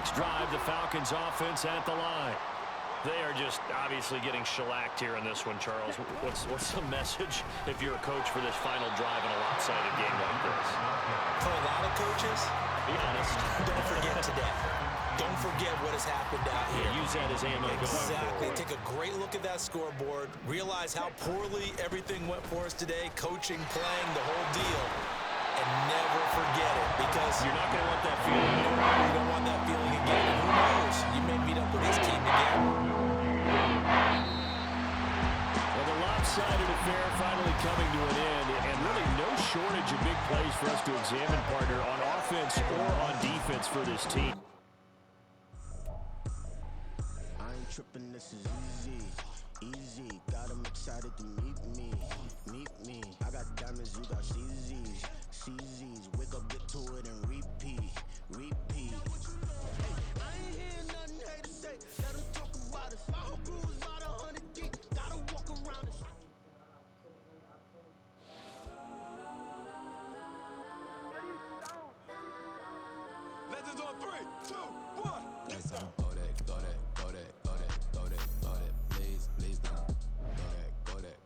next drive, the Falcons offense at the line. They are just obviously getting shellacked here in this one, Charles. What's the message if you're a coach for this final drive in a lopsided game like this? For a lot of coaches, be honest. Don't forget today. Don't forget what has happened out here. Use that as ammo. Exactly. Take a great look at that scoreboard. Realize how poorly everything went for us today. Coaching, playing, the whole deal. And never forget it, because you're not going to want that feeling again. You don't want that feeling again. And who knows? You may meet up with this team again. Well, the lopsided affair finally coming to an end, and really no shortage of big plays for us to examine, partner, on offense or on defense for this team. I ain't tripping, this is easy. Got them excited to meet me. I got diamonds, you got CZs. Wake up, get to it, and repeat. Hey, I ain't hear nothing hate to say. Let them talk about us. My whole crew is about 100 deep. Gotta walk around us. Legends on 3, 2, 1. Let's go. Please don't. Go that.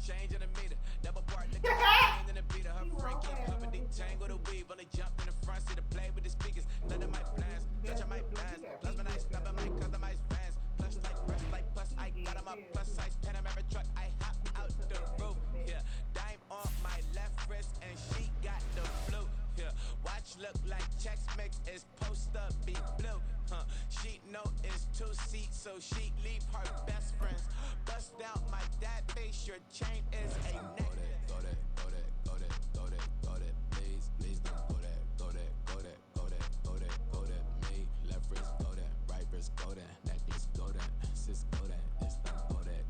Change in a meter, double part, look at in the beater. Her friend keep flipping the tangle, the weave. Only jumped in the front seat to play with the speakers. Thunder might blast, touch I might blast. Plus my nice stuff, I might customize fans. Plus like plus, I got on my plus size Panamera truck. I hop out the roof, yeah. Dime on my left wrist and she got the flu, yeah. Watch look like Chex Mix is post up, be blue, huh. She know it's 2 seats, so she leave her best friends. Bust out my dad face, your chain is a neck. Go that, please don't go that, me, left wrist go that, right wrist go that, necklace go that, sis go that, this time go that,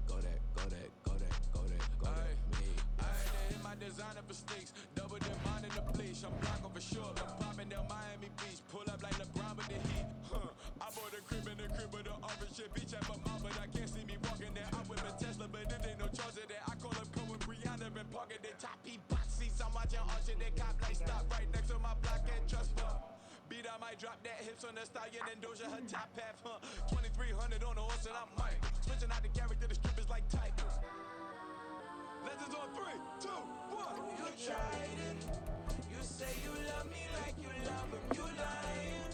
me. I ain't hit my designer for sneaks, double them mine in the bleach, I'm blocking for sure, I'm popping down Miami Beach, pull up like LeBron with the heat, I bought a crib in the crib with the office shit, beach at my mom, but I can't see me walking there, I whip a Tesla, but it ain't no charge of that, I call up Cohen, Brianna, been parking the top, he boxies, I'm watching Archie, they cop like stop right next to my block and trust her. Beat, I might drop that hips on the stallion and Doja her top half, 2300 on the horse and I'm Mike. Switching out the character, the strip is like typos. Legends on 3, 2, 1. You tried it. You say you love me like you love him. You lying.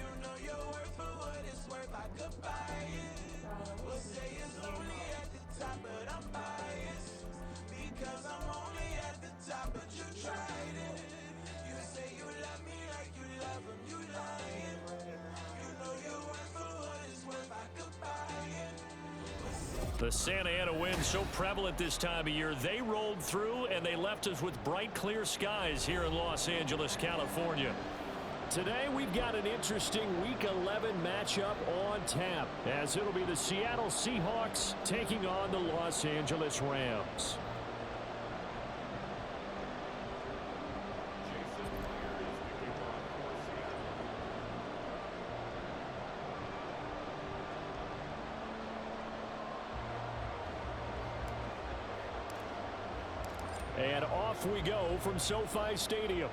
You know your worth for what it's worth. I could buy it. We'll say it's only at the top, but I'm biased. Because I'm only at the top, but you tried it. You say you love me like you love him. You lying. You know your worth for what it's worth. I could buy it. The Santa Ana wind so prevalent this time of year, they rolled through and they left us with bright, clear skies here in Los Angeles, California. Today, we've got an interesting Week 11 matchup on tap, as it'll be the Seattle Seahawks taking on the Los Angeles Rams. And off we go from SoFi Stadium.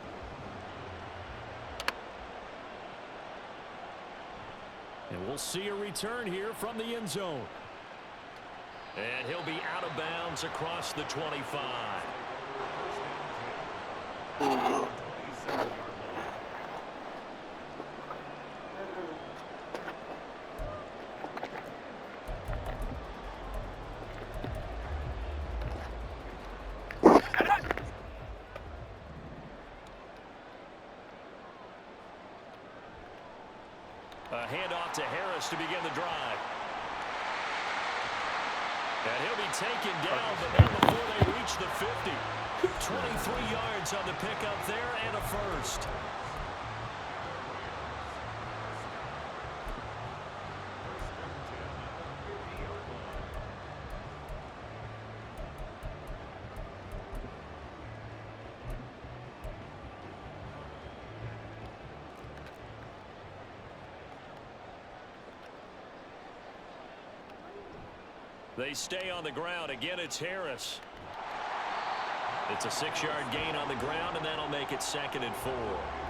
And we'll see a return here from the end zone. And he'll be out of bounds across the 25. A handoff to Harris to begin the drive. And he'll be taken down, but not before they reach the 50. 23 yards on the pickup there and a first. They stay on the ground. Again, it's Harris. It's a 6-yard gain on the ground, and that'll make it 2nd and 4.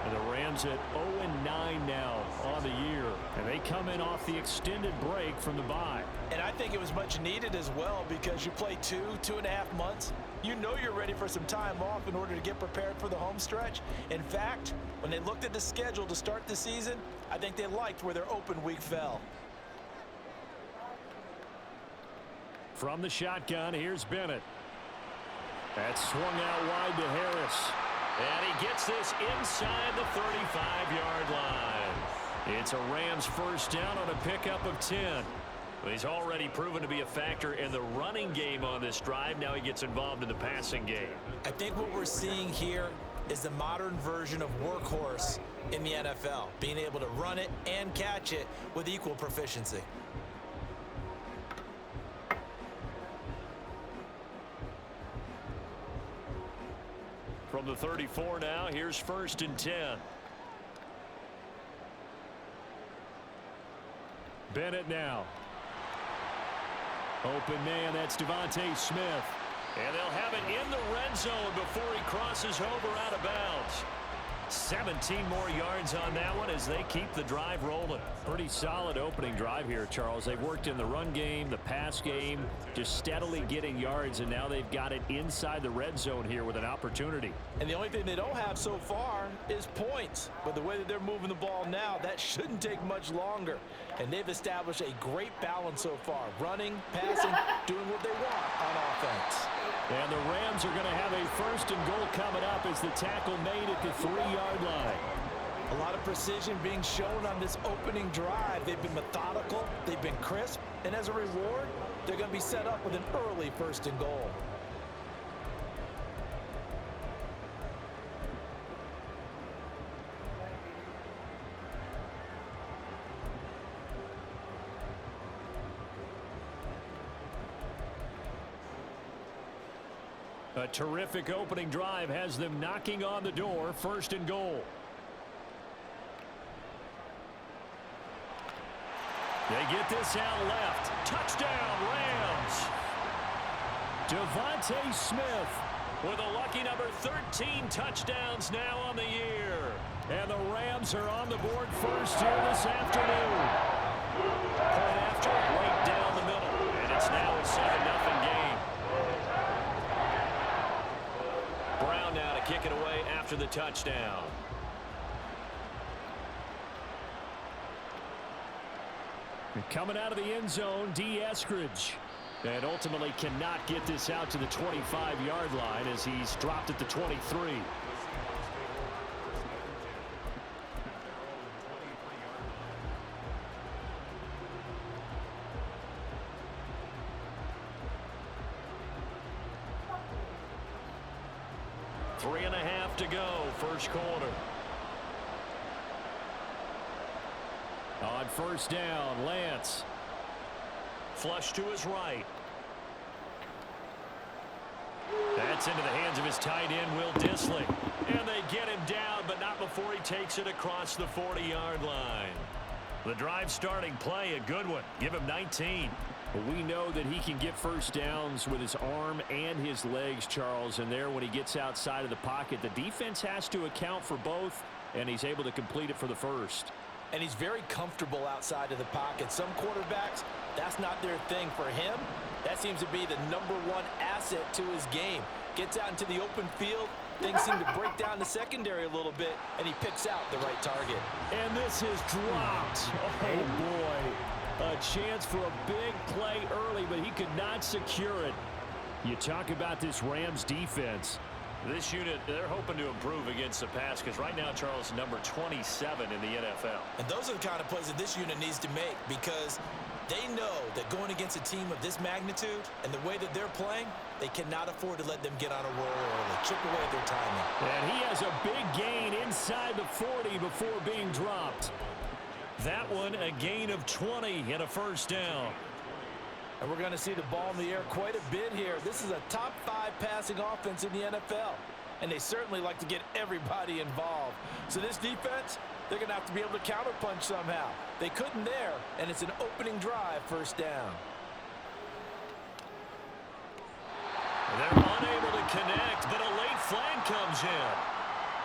And the Rams at 0-9 now on the year. And they come in off the extended break from the bye. And I think it was much needed as well, because you play 2.5 months. You know you're ready for some time off in order to get prepared for the home stretch. In fact, when they looked at the schedule to start the season, I think they liked where their open week fell. From the shotgun, here's Bennett. That's swung out wide to Harris. And he gets this inside the 35-yard line. It's a Rams first down on a pickup of 10. He's already proven to be a factor in the running game on this drive. Now he gets involved in the passing game. I think what we're seeing here is the modern version of workhorse in the NFL, being able to run it and catch it with equal proficiency. From the 34 now, here's 1st and 10. Bennett now. Open man, that's Devontae Smith. And they'll have it in the red zone before he crosses over out of bounds. 17 more yards on that one as they keep the drive rolling. Pretty solid opening drive here, Charles. They've worked in the run game, the pass game, just steadily getting yards, and now they've got it inside the red zone here with an opportunity. And the only thing they don't have so far is points. But the way that they're moving the ball now, that shouldn't take much longer. And they've established a great balance so far. Running, passing, doing what they want on offense. And the Rams are going to have a 1st and goal coming up as the tackle made at the 3-yard line. A lot of precision being shown on this opening drive. They've been methodical, they've been crisp, and as a reward, they're going to be set up with an early 1st and goal. A terrific opening drive has them knocking on the door. 1st and goal. They get this out left. Touchdown, Rams. Devontae Smith with a lucky number 13 touchdowns now on the year. And the Rams are on the board first here this afternoon. Point after, right down the middle. And it's now a 7-0 game. Brown now to kick it away after the touchdown. Coming out of the end zone, D. Eskridge. And ultimately cannot get this out to the 25-yard line as he's dropped at the 23. Three and a half to go, first quarter. On 1st down, Lance. Flush to his right. That's into the hands of his tight end, Will Dissly. And they get him down, but not before he takes it across the 40-yard line. The drive starting play, a good one. Give him 19. We know that he can get first downs with his arm and his legs, Charles. And there, when he gets outside of the pocket, the defense has to account for both, and he's able to complete it for the first. And he's very comfortable outside of the pocket. Some quarterbacks, that's not their thing. For him, that seems to be the #1 asset to his game. Gets out into the open field, things seem to break down the secondary a little bit, and he picks out the right target. And this is dropped. Oh, boy. A chance for a big play early, but he could not secure it. You talk about this Rams defense. This unit, they're hoping to improve against the pass because right now, Charles, number 27 in the NFL. And those are the kind of plays that this unit needs to make, because they know that going against a team of this magnitude and the way that they're playing, they cannot afford to let them get on a roll early. Chip away at their timing. And he has a big gain inside the 40 before being dropped. That one, a gain of 20 and a first down. And we're going to see the ball in the air quite a bit here. This is a top 5 passing offense in the NFL. And they certainly like to get everybody involved. So this defense, they're going to have to be able to counterpunch somehow. They couldn't there, and it's an opening drive, first down. connect, but a late flag comes in.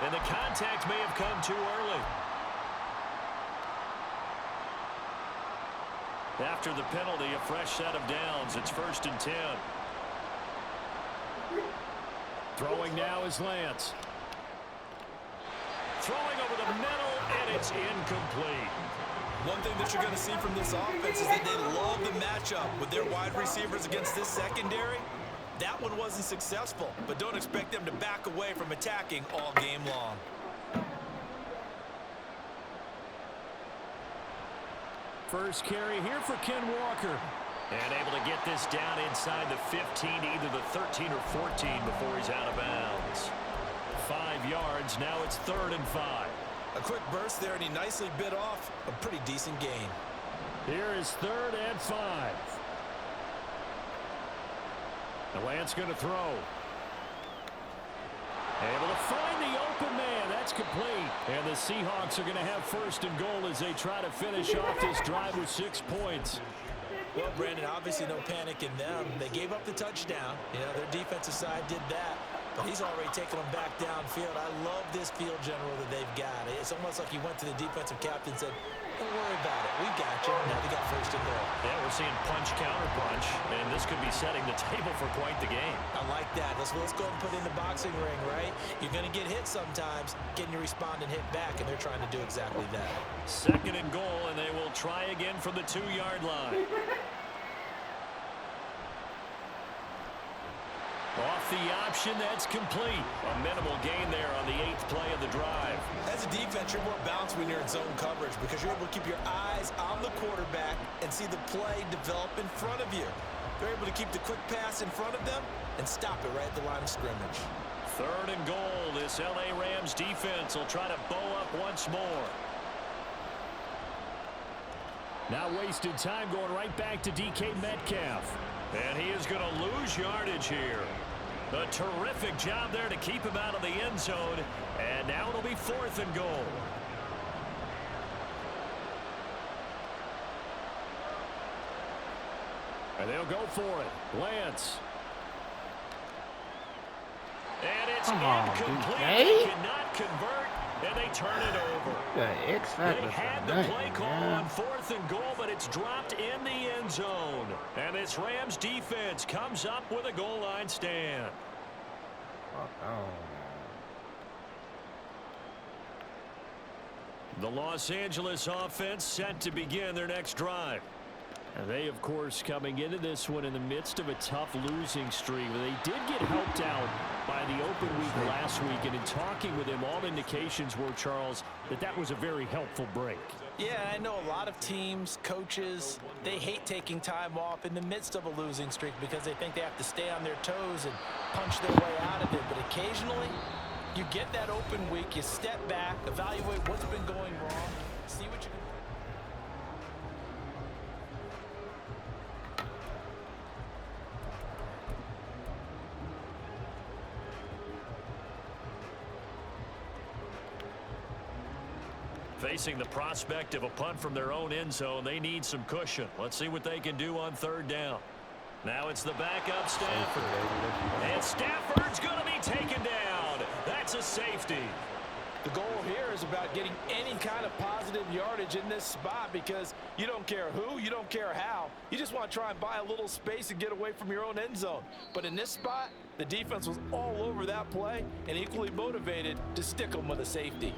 And the contact may have come too early. After the penalty, a fresh set of downs. It's 1st and 10. Throwing now is Lance. Throwing over the middle, and it's incomplete. One thing that you're going to see from this offense is that they love the matchup with their wide receivers against this secondary. That one wasn't successful, but don't expect them to back away from attacking all game long. First carry here for Ken Walker. And able to get this down inside the 15, either the 13 or 14 before he's out of bounds. 5 yards, now it's 3rd and 5. A quick burst there, and he nicely bit off a pretty decent gain. Here is 3rd and 5. The Lance going to throw. Able to find the open man. That's complete. And the Seahawks are going to have 1st and goal as they try to finish off this drive with 6 points. Well, Brandon, obviously no panic in them. They gave up the touchdown. You know, their defensive side did that. But he's already taken them back downfield. I love this field general that they've got. It's almost like he went to the defensive captain and said, don't worry about it. We got you. Now they got 1st and goal. Yeah, we're seeing punch, counter punch. And this could be setting the table for quite the game. I like that. Let's go and put in the boxing ring, right? You're going to get hit sometimes. Can you respond and hit back? And they're trying to do exactly that. 2nd and goal, and they will try again from the 2-yard line. Off the option, that's complete. A minimal gain there on the 8th play of the drive. As a defense, you're more balanced when you're in zone coverage because you're able to keep your eyes on the quarterback and see the play develop in front of you. They're able to keep the quick pass in front of them and stop it right at the line of scrimmage. 3rd and goal. This L.A. Rams defense will try to bow up once more. Now wasted time going right back to DK Metcalf. And he is going to lose yardage here. A terrific job there to keep him out of the end zone. And now it'll be 4th and goal. And they'll go for it. Lance. And it's incomplete. They cannot convert, and they turn it over. They had the play call on 4th and goal, but it's dropped in the end zone. And this Rams defense comes up with a goal line stand. The Los Angeles offense set to begin their next drive. And they, of course, coming into this one in the midst of a tough losing streak. They did get helped out by the open week last week. And in talking with him, all indications were, Charles, that was a very helpful break. Yeah, I know a lot of teams, coaches, they hate taking time off in the midst of a losing streak because they think they have to stay on their toes and punch their way out of it. But occasionally, you get that open week, you step back, evaluate what's been going wrong, see what you can. Facing the prospect of a punt from their own end zone, they need some cushion. Let's see what they can do on 3rd down. Now it's the backup Stafford. And Stafford's going to be taken down. That's a safety. The goal here is about getting any kind of positive yardage in this spot because you don't care who, you don't care how. You just want to try and buy a little space and get away from your own end zone. But in this spot, the defense was all over that play and equally motivated to stick them with a safety.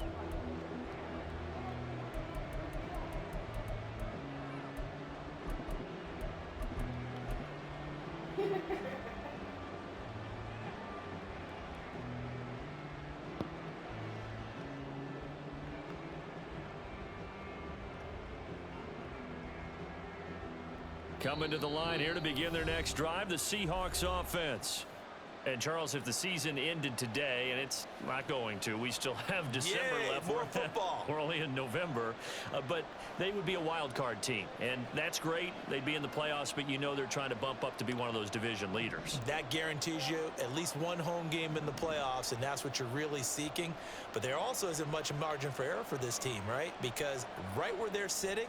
Coming to the line here to begin their next drive, the Seahawks offense. And, Charles, if the season ended today, and it's not going to, we still have December left. More football. We're only in November. But they would be a wild card team. And that's great. They'd be in the playoffs, but you know they're trying to bump up to be one of those division leaders. That guarantees you at least one home game in the playoffs, and that's what you're really seeking. But there also isn't much margin for error for this team, right? Because right where they're sitting,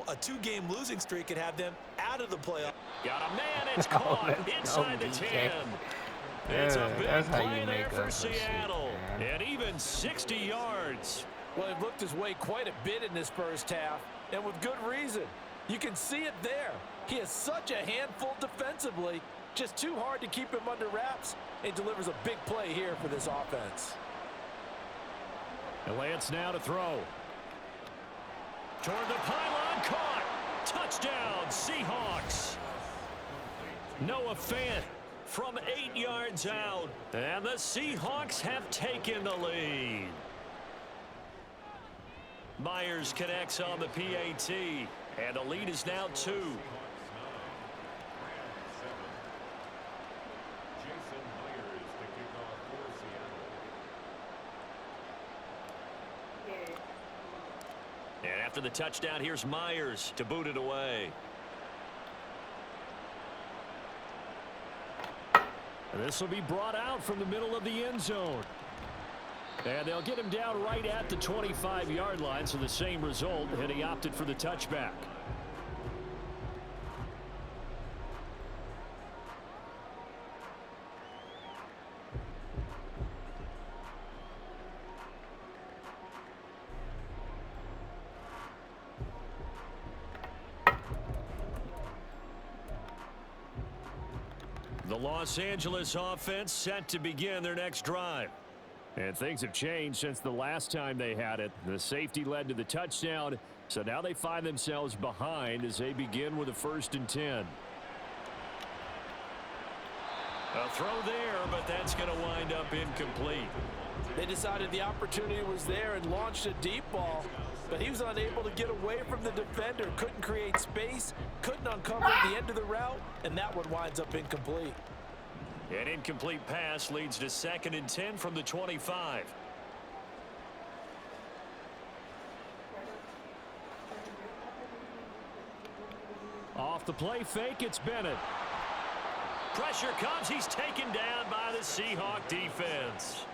a 2-game losing streak could have them out of the playoff. Got a man, it's caught inside the 10. It's a big That's how play you there make for up for shit, Seattle. man. And even 60 yards. Well, he looked his way quite a bit in this first half, and with good reason. You can see it there. He is such a handful defensively, just too hard to keep him under wraps, and delivers a big play here for this offense. And Lance now to throw. Toward the pylon, caught. Touchdown, Seahawks. Noah Fant from 8 yards out, and the Seahawks have taken the lead. Myers connects on the PAT, and the lead is now 2. And after the touchdown, here's Myers to boot it away. And this will be brought out from the middle of the end zone. And they'll get him down right at the 25-yard line, so the same result, and he opted for the touchback. The Los Angeles offense set to begin their next drive. And things have changed since the last time they had it. The safety led to the touchdown, so now they find themselves behind as they begin with a 1st and 10. A throw there, but that's going to wind up incomplete. They decided the opportunity was there and launched a deep ball, but he was unable to get away from the defender, couldn't create space, couldn't uncover the end of the route, and that one winds up incomplete. An incomplete pass leads to 2nd and 10 from the 25. Off the play fake, it's Bennett. Pressure comes. He's taken down by the Seahawk defense.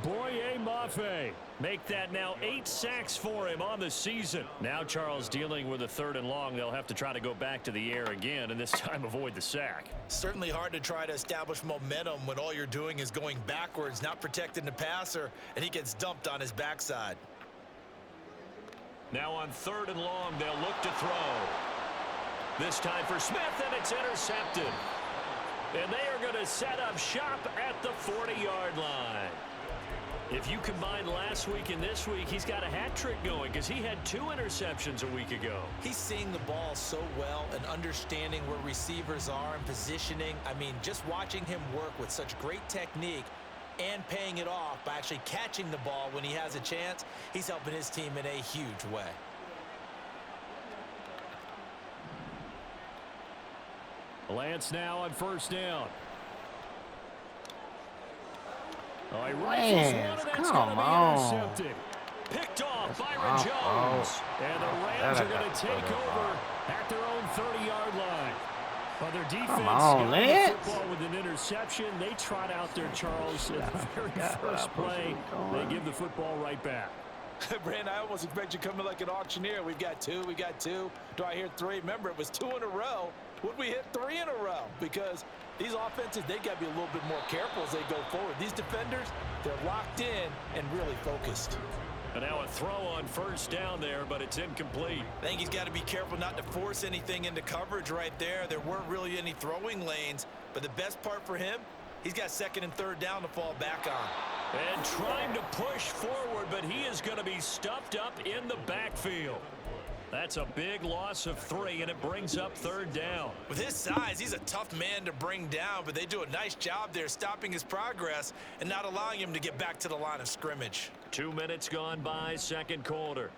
Boye Mafe make that now 8 sacks for him on the season. Now Charles dealing with a 3rd and long. They'll have to try to go back to the air again and this time avoid the sack. Certainly hard to try to establish momentum when all you're doing is going backwards, not protecting the passer, and he gets dumped on his backside. Now on 3rd and long, they'll look to throw. This time for Smith, and it's intercepted. And they are going to set up shop at the 40-yard line. If you combine last week and this week, he's got a hat trick going because he had 2 interceptions a week ago. He's seeing the ball so well and understanding where receivers are and positioning. I mean, just watching him work with such great technique and paying it off by actually catching the ball when he has a chance, he's helping his team in a huge way. Lance now on 1st down. Oh, he rifles one, and that's going to be intercepted. Picked off Byron Jones. And the Rams are going to take over at their own 30-yard line. But their defense got the football with an interception. They trot out there, Charles, at the very first play. They give the football right back. Brandon, I almost expect you to come in like an auctioneer. We've got 2, we got 2. Do I hear 3? Remember, it was 2 in a row. Would we hit 3 in a row? Because these offenses, they got to be a little bit more careful as they go forward. These defenders, they're locked in and really focused. And now a throw on 1st down there, but it's incomplete. I think he's got to be careful not to force anything into coverage right there. There weren't really any throwing lanes, but the best part for him, he's got 2nd and 3rd down to fall back on. And trying to push forward, but he is going to be stuffed up in the backfield. That's a big loss of 3, and it brings up 3rd down. With his size, he's a tough man to bring down, but they do a nice job there stopping his progress and not allowing him to get back to the line of scrimmage. 2 minutes gone by, 2nd quarter.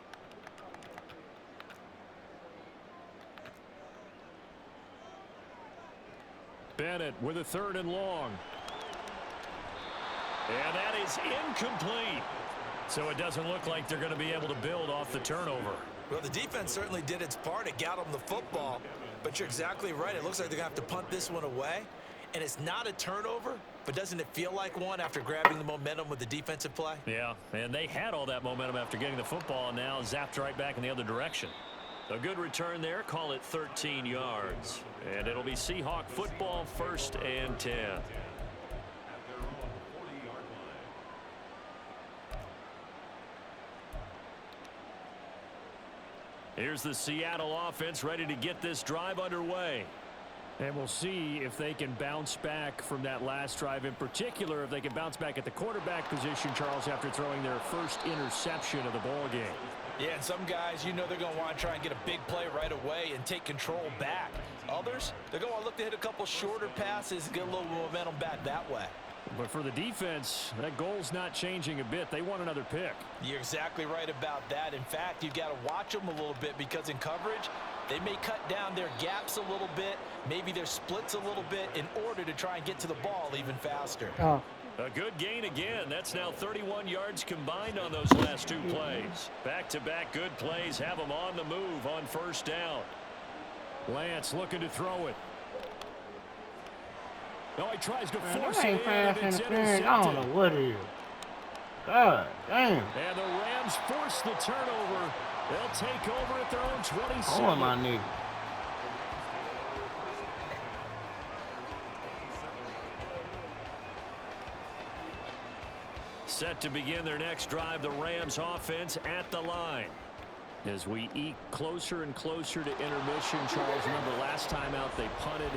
Bennett with a 3rd and long. And that is incomplete. So it doesn't look like they're going to be able to build off the turnover. Well, the defense certainly did its part. It got them the football. But you're exactly right. It looks like they're going to have to punt this one away. And it's not a turnover, but doesn't it feel like one after grabbing the momentum with the defensive play? Yeah, and they had all that momentum after getting the football, and now zapped right back in the other direction. A good return there. Call it 13 yards. And it'll be Seahawk football, 1st and 10. Here's the Seattle offense ready to get this drive underway. And we'll see if they can bounce back from that last drive. In particular, if they can bounce back at the quarterback position, Charles, after throwing their first interception of the ball game. Yeah, and some guys, you know they're going to want to try and get a big play right away and take control back. Others, they're going to look to hit a couple shorter passes and get a little momentum back that way. But for the defense, that goal's not changing a bit. They want another pick. You're exactly right about that. In fact, you've got to watch them a little bit because in coverage, they may cut down their gaps a little bit, maybe their splits a little bit in order to try and get to the ball even faster. Oh. A good gain again. That's now 31 yards combined on those last two plays. Back-to-back good plays have them on the move on first down. Lance looking to throw it. No, he tries to force it in, and it's intercepted. I don't know what it is. God damn. And the Rams force the turnover. They'll take over at their own 27. Oh, my nigga. Set to begin their next drive, the Rams offense at the line. As we eke closer and closer to intermission, Charles, remember last time out they punted.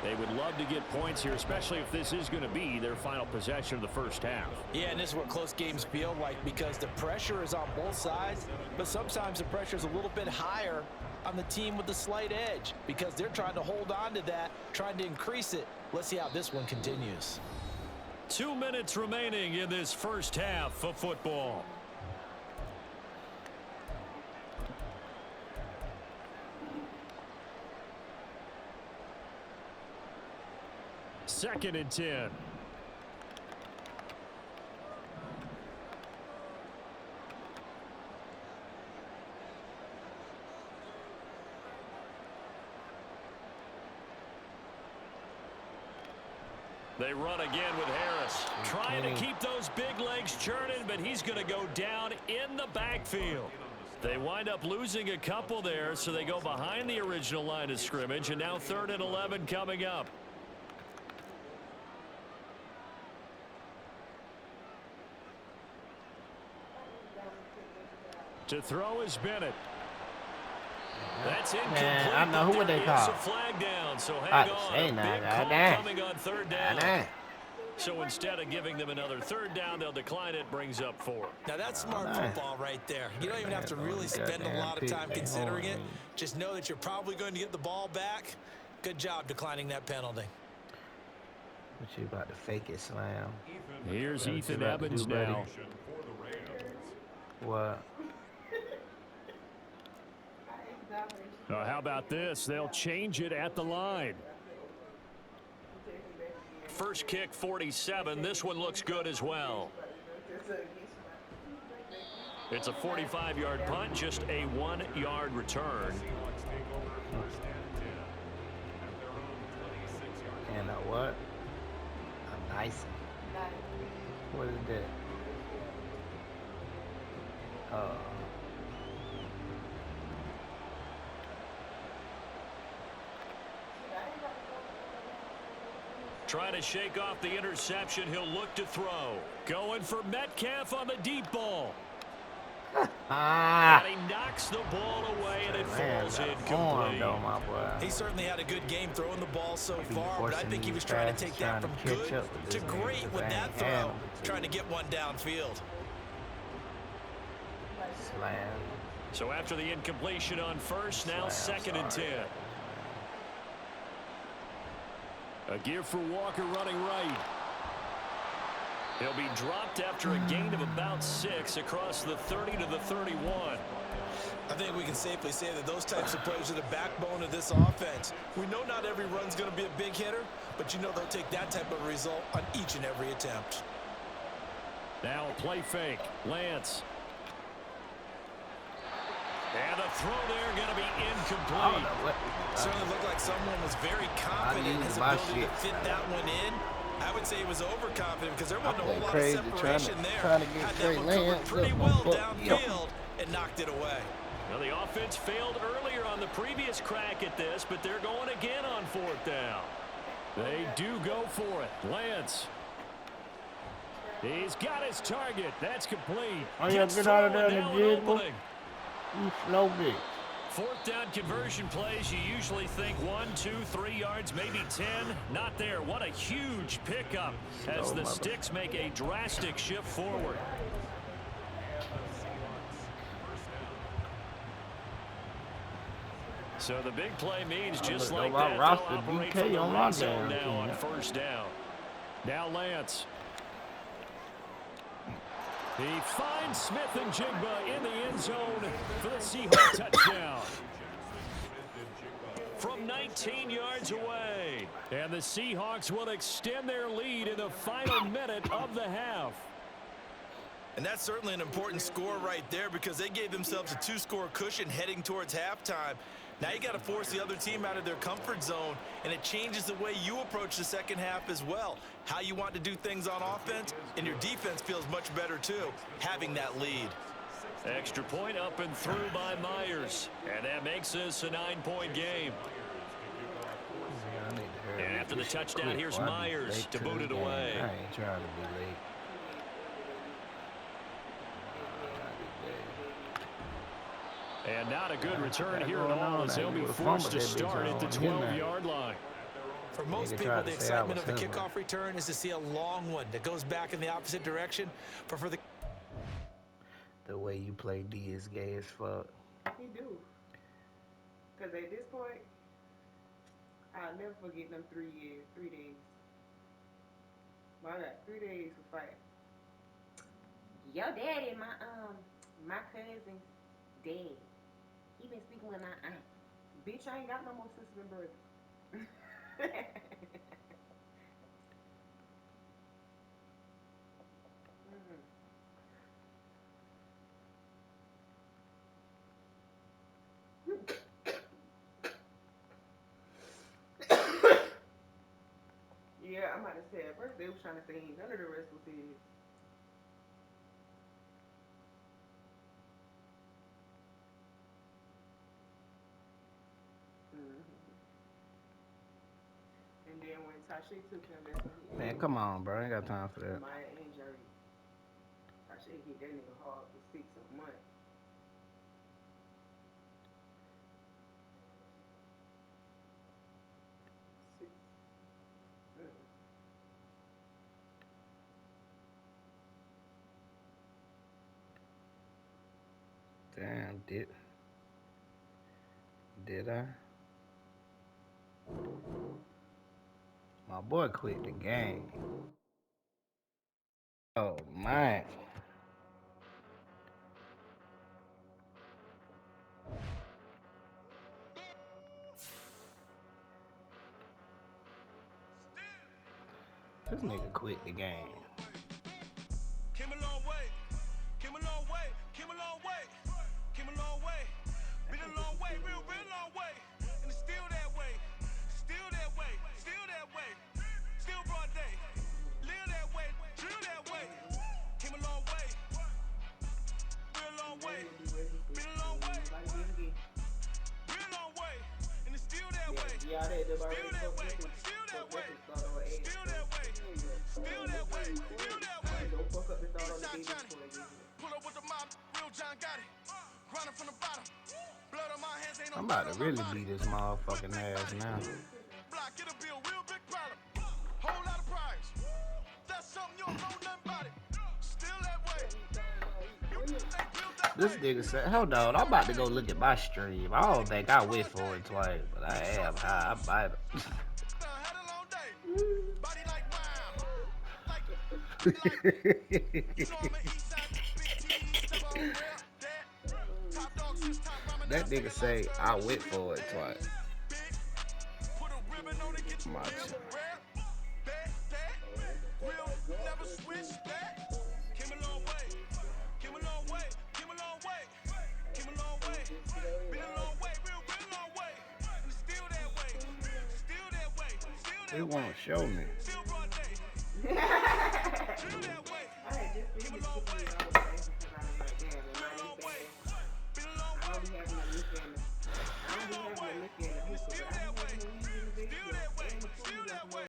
They would love to get points here, especially if this is going to be their final possession of the first half. Yeah, and this is what close games feel like because the pressure is on both sides, but sometimes the pressure is a little bit higher on the team with the slight edge because they're trying to hold on to that, trying to increase it. Let's see how this one continues. 2 minutes remaining in this first half of football. Second and 10. They run again with Harris. Trying to keep those big legs churning, but he's going to go down in the backfield. They wind up losing a couple there, so they go behind the original line of scrimmage, and now 3rd and 11 coming up. To throw is Bennett. That's incomplete. Man, I know who they call. Flag down, so hang on. A big call coming on 3rd down. So instead of giving them another 3rd down, they'll decline it. Brings up 4. Now that's smart football right there. You don't even have to really spend a lot of time considering it. Just know that you're probably going to get the ball back. Good job declining that penalty. What you about to fake it, Slam? Here's Ethan Evans now. What? How about this? They'll change it at the line. First kick, 47. This one looks good as well. It's a 45-yard punt, just a 1-yard return. And a what? A nice. What is that? Trying to shake off the interception. He'll look to throw. Going for Metcalf on the deep ball. And he knocks the ball away, and it falls incomplete. He certainly had a good game throwing the ball so far, but I think he was trying to take that from good to great with that throw, trying to get one downfield. Slam. So after the incompletion on first, now 2nd and 10. A gear for Walker running right. He'll be dropped after a gain of about 6 across the 30 to the 31. I think we can safely say that those types of plays are the backbone of this offense. We know not every run's going to be a big hitter, but you know they'll take that type of result on each and every attempt. Now a play fake. Lance. And a throw there going to be incomplete. Certainly looked like someone was very confident in his ability to fit that one in. I would say he was overconfident because there wasn't a whole lot of separation there. Had that one covered pretty well downfield and knocked it away. Well, the offense failed earlier on the previous crack at this, but they're going again on 4th down. They do go for it. Lance. He's got his target. That's complete. Oh, yeah, get out of there, you slow bitch. Fourth down conversion plays, you usually think 1, 2, 3 yards, maybe 10. Not there. What a huge pickup as the Sticks make a drastic shift forward. So the big play means just like that, they'll operate from the red zone now on first down. Now Lance. He finds Smith and Jigba in the end zone for the Seahawks touchdown. From 19 yards away. And the Seahawks will extend their lead in the final minute of the half. And that's certainly an important score right there because they gave themselves a 2-score cushion heading towards halftime. Now you got to force the other team out of their comfort zone, and it changes the way you approach the second half as well. How you want to do things on offense, and your defense feels much better too, having that lead. Extra point up and through by Myers, and that makes this a 9-point game. And after the touchdown, here's Myers to boot it away. I ain't trying to be late. And not a good return here at all as they'll be forced to start at the 12-yard line. For most people, the excitement of the kickoff return is to see a long one that goes back in the opposite direction. But for the way you play D is gay as fuck. He do. Because at this point, I'll never forget them 3 years, 3 days. Well, I got 3 days to fight. Your daddy, my cousin's dad. He been speaking with my aunt. Bitch, I ain't got no more sisters and brothers. Yeah, I'm about to say at first they was trying to say none of the rest was his. And then when Tasha took him, that's when he Man, come on, bro. I ain't got time for that. my injury. Tasha hit that nigga hard for 6 months. Damn, did I? My boy quit the game. Oh, man. This nigga quit the game. Came a long way, came a long way, came a long way, came a long way, been a long way, real long way, and it's still that way, still that way, still that way, still broad day, live that way, drill that way, came a long way, real long way, been a long way, real long way, and it's still that way, still that way, still that way, still that way, still that way, still that way, still that way. Don't fuck up the thought on the baby before they get here. Pull up with the mob, real John got it. Grinding from the bottom. Blood on my hands, ain't no I'm about to really beat this motherfucking ass now. block, it'll be a real big problem. Whole lot of prize. That's something you don't know nothing about it. Still that way. You ain't built that This way. nigga said, hold on, I'm about to go look at my stream. I don't think I went for it twice, but I am high. I might have. Had a long day. Body like wow. Like, you know I'm an east side big T. Step on rap, that. Top dog, since top ramen. That nigga say I went for it twice. Put a ribbon on it, get you My real God. rap. That. Real, never switch that. Came a long way. Came a long way. Came a long way. Came a long way. Been a long way. Real long way. And it's still that way. Still that way. Still They that way. won't show me. Still broad day. Still that way. I had just Came been a long way. I was thankful because I was like, damn, Been a long way. Been a long I way. don't be having to look in. I don't be having to look in